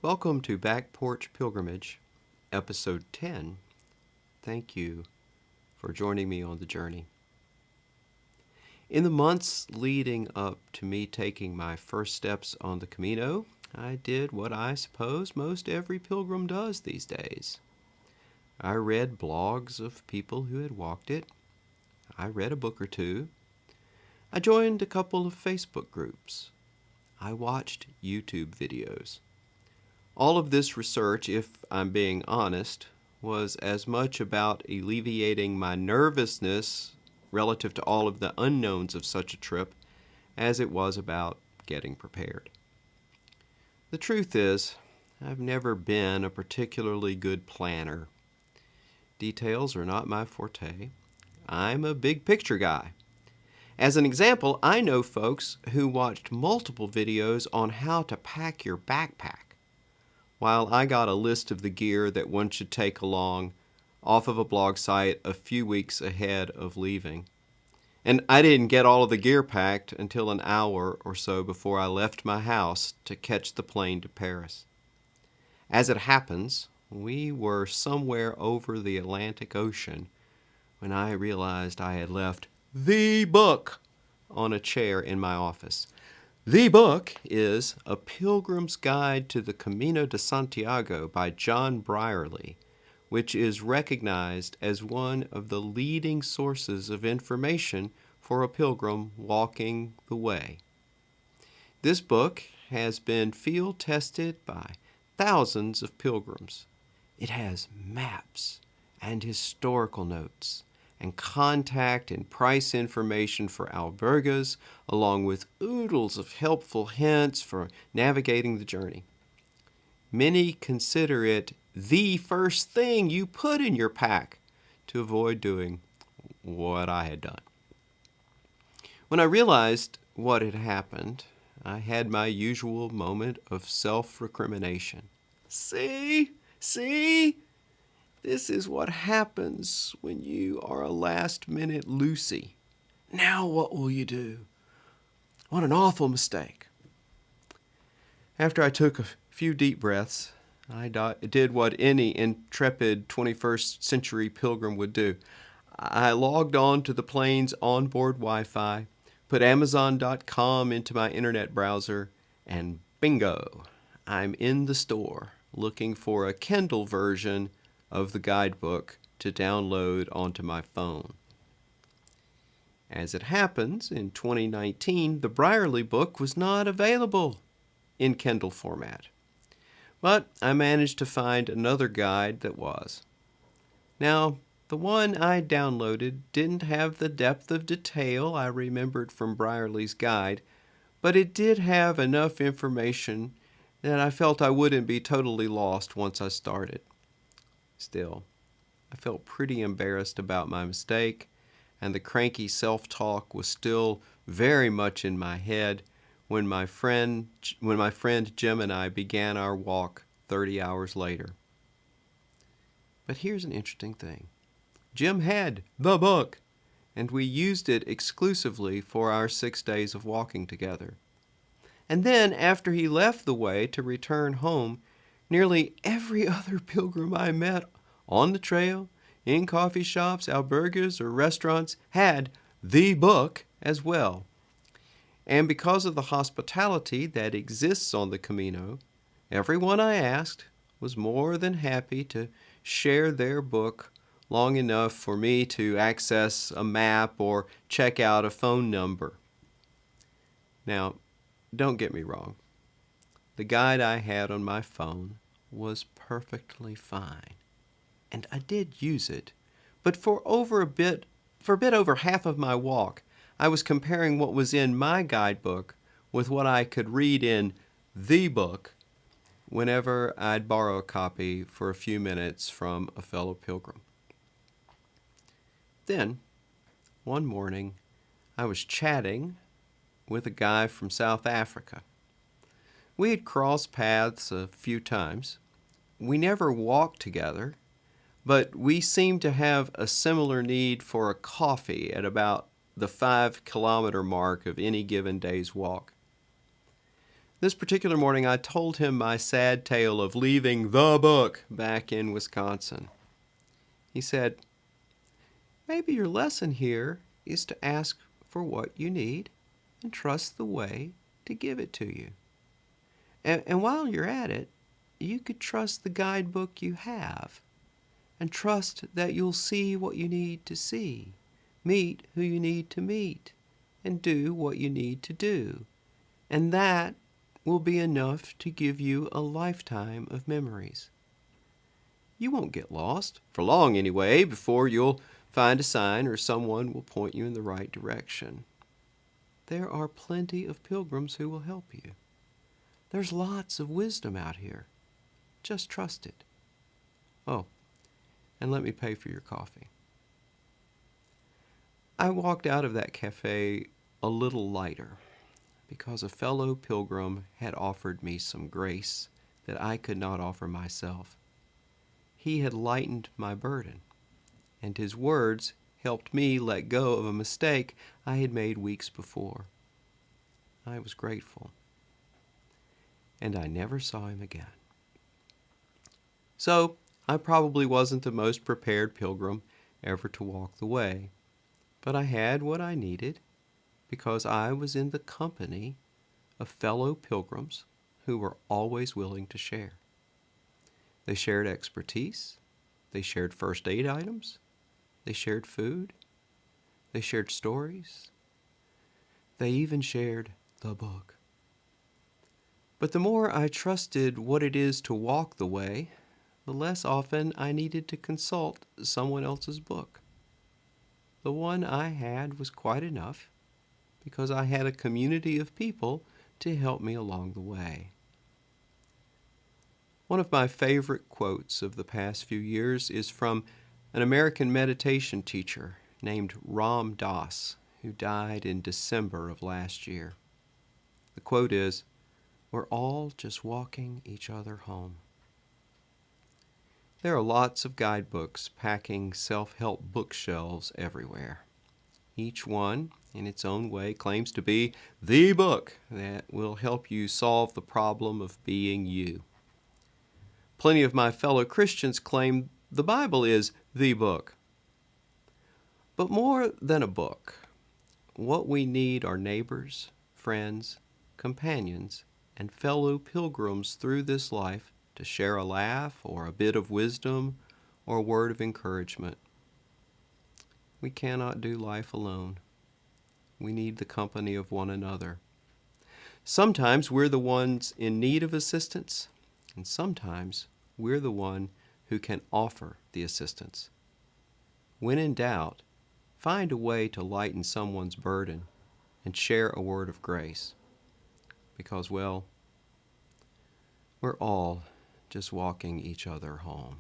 Welcome to Back Porch Pilgrimage, Episode 10. Thank you for joining me on the journey. In the months leading up to me taking my first steps on the Camino, I did what I suppose most every pilgrim does these days. I read blogs of people who had walked it. I read a book or two. I joined a couple of Facebook groups. I watched YouTube videos. All of this research, if I'm being honest, was as much about alleviating my nervousness relative to all of the unknowns of such a trip as it was about getting prepared. The truth is, I've never been a particularly good planner. Details are not my forte. I'm a big picture guy. As an example, I know folks who watched multiple videos on how to pack your backpack, while I got a list of the gear that one should take along off of a blog site a few weeks ahead of leaving. And I didn't get all of the gear packed until an hour or so before I left my house to catch the plane to Paris. As it happens, we were somewhere over the Atlantic Ocean when I realized I had left the book on a chair in my office. The book is A Pilgrim's Guide to the Camino de Santiago by John Brierley, which is recognized as one of the leading sources of information for a pilgrim walking the way. This book has been field tested by thousands of pilgrims. It has maps and historical notes and contact and price information for albergues, along with oodles of helpful hints for navigating the journey. Many consider it the first thing you put in your pack to avoid doing what I had done. When I realized what had happened, I had my usual moment of self-recrimination. See? This is what happens when you are a last-minute Lucy. Now what will you do? What an awful mistake. After I took a few deep breaths, I did what any intrepid 21st century pilgrim would do. I logged on to the plane's onboard Wi-Fi, put Amazon.com into my internet browser, and bingo, I'm in the store looking for a Kindle version of the guidebook to download onto my phone. As it happens, in 2019, the Brierley book was not available in Kindle format. But I managed to find another guide that was. Now, the one I downloaded didn't have the depth of detail I remembered from Brierley's guide, but it did have enough information that I felt I wouldn't be totally lost once I started. Still, I felt pretty embarrassed about my mistake, and the cranky self-talk was still very much in my head when my friend Jim and I began our walk 30 hours later. But here's an interesting thing. Jim had the book, and we used it exclusively for our 6 days of walking together. And then, after he left the way to return home, nearly every other pilgrim I met on the trail, in coffee shops, albergues, or restaurants had the book as well. And because of the hospitality that exists on the Camino, everyone I asked was more than happy to share their book long enough for me to access a map or check out a phone number. Now, don't get me wrong. The guide I had on my phone was perfectly fine, and I did use it. But for a bit over half of my walk, I was comparing what was in my guidebook with what I could read in the book whenever I'd borrow a copy for a few minutes from a fellow pilgrim. Then, one morning, I was chatting with a guy from South Africa. We had crossed paths a few times. We never walked together, but we seemed to have a similar need for a coffee at about the 5-kilometer mark of any given day's walk. This particular morning, I told him my sad tale of leaving the book back in Wisconsin. He said, "Maybe your lesson here is to ask for what you need and trust the way to give it to you. And while you're at it, you could trust the guidebook you have and trust that you'll see what you need to see, meet who you need to meet, and do what you need to do. And that will be enough to give you a lifetime of memories. You won't get lost, for long anyway, before you'll find a sign or someone will point you in the right direction. There are plenty of pilgrims who will help you. There's lots of wisdom out here. Just trust it. Oh, and let me pay for your coffee." I walked out of that cafe a little lighter because a fellow pilgrim had offered me some grace that I could not offer myself. He had lightened my burden, and his words helped me let go of a mistake I had made weeks before. I was grateful, and I never saw him again. So, I probably wasn't the most prepared pilgrim ever to walk the way, but I had what I needed because I was in the company of fellow pilgrims who were always willing to share. They shared expertise, they shared first aid items, they shared food, they shared stories, they even shared the book. But the more I trusted what it is to walk the way, the less often I needed to consult someone else's book. The one I had was quite enough because I had a community of people to help me along the way. One of my favorite quotes of the past few years is from an American meditation teacher named Ram Dass, who died in December of last year. The quote is, "We're all just walking each other home." There are lots of guidebooks packing self-help bookshelves everywhere. Each one, in its own way, claims to be the book that will help you solve the problem of being you. Plenty of my fellow Christians claim the Bible is the book. But more than a book, what we need are neighbors, friends, companions, and fellow pilgrims through this life to share a laugh or a bit of wisdom or a word of encouragement. We cannot do life alone. We need the company of one another. Sometimes we're the ones in need of assistance, and sometimes we're the one who can offer the assistance. When in doubt, find a way to lighten someone's burden and share a word of grace. Because, well, we're all just walking each other home.